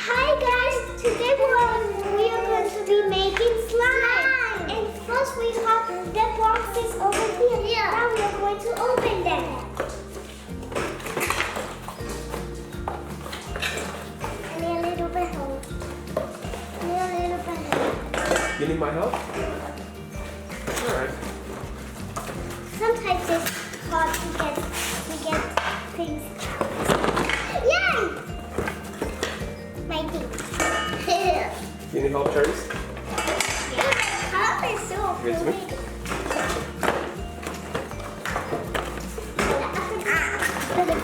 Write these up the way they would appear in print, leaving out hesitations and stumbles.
Hi guys, today we are going to be making slime. And first we have the boxes over here. Yeah. Now we are going to open them. I need a little bit help. You need my help? Alright. Sometimes it's hard to get things out. Yay! My thing. You need help, Charis? How is so Give it to me. pretty.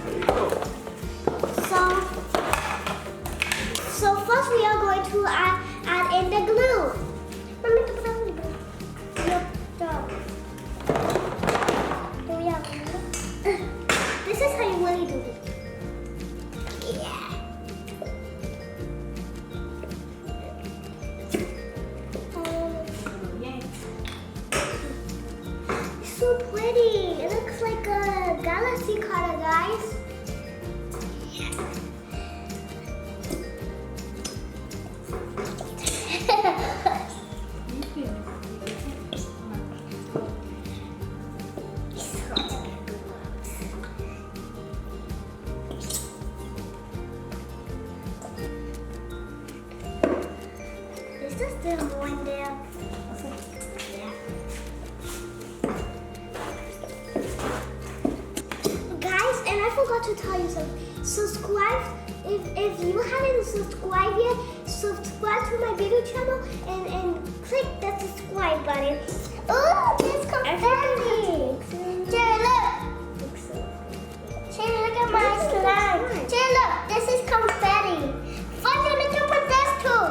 There you go. So first we are going to add in the glue. This is how you really do it. Yeah. It's so pretty. It looks like a galaxy color, guys. Is this the one there? Yeah. Guys, and I forgot to tell you something. Subscribe. If you haven't subscribed yet, subscribe to my video channel and click the subscribe button. Oh, this confetti! Jerry, look! Jerry, look at my slime. Jerry, look, this is confetti. Find a little put this too.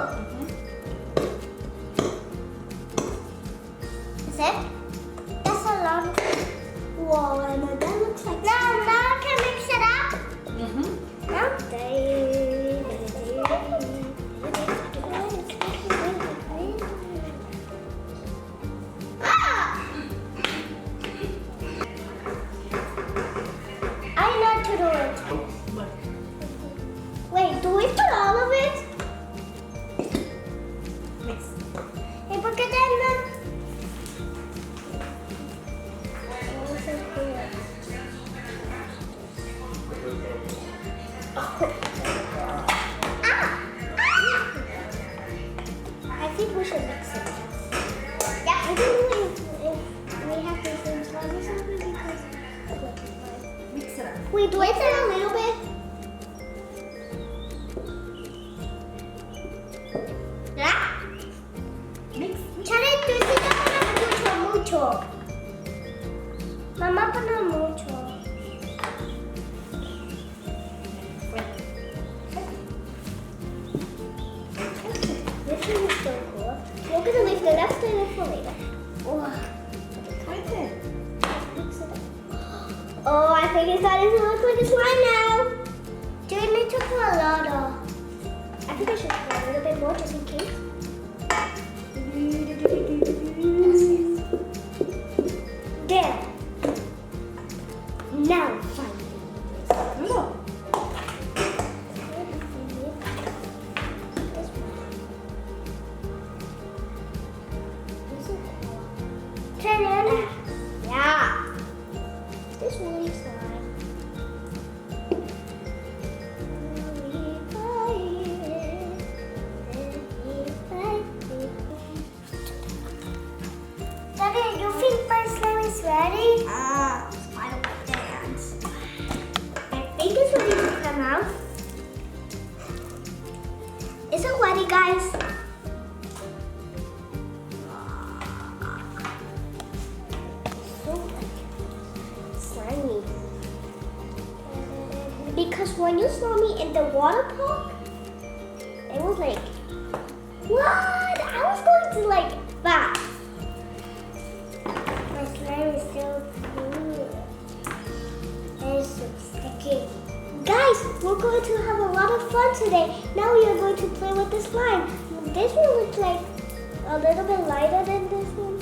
Is it? That's a lot. Whoa, Emma, that looks like. Now I can mix it up. Now. Ah! I know to do it. Wait, do we put all of it? Mix. Hey, look at that, Mom. I think we should mix it. Yeah, I don't know if we have to same slime or something because Mix it up. we do it a little bit. Yeah. Mix. Charis, tú sí te pones mucho. Mamá pone mucho. This one is so cool. We're gonna leave the left and for later. Oh. Oh, I think it's starting to look like a slime now. Do we need to put a lot of? I think I should put a little bit more just in case. There. Now, finally. Look. Turn in. Yeah. This really slime. Daddy, you think my slime is ready? Final dance. I think it's ready to come out. Is it ready, guys? So slimy. Because when you saw me in the water park, it was like, what? I was going to like that. My slime is so good. It's so sticky. Guys, we're going to have a lot of fun today. Now we are going to play with the slime. This one looks like a little bit lighter than this one.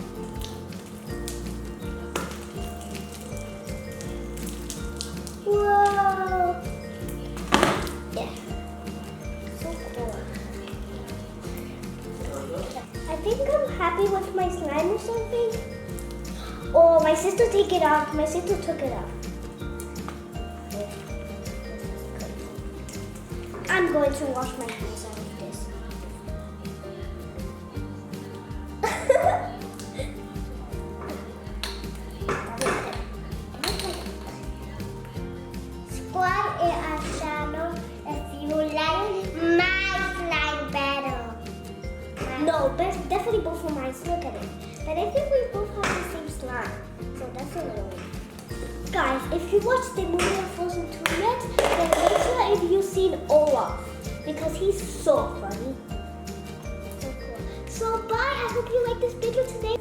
sister take it off. My sister took it off. I'm going to wash my hands out of this. Subscribe in our channel if you like my slime better. No, definitely both of mine. Look at it. But I think we both have the same slime. So that's a little weird. Guys, if you watched the movie of Frozen 2 yet, then make sure if you've seen Olaf. Because he's so funny. So cool. So bye. I hope you like this video today.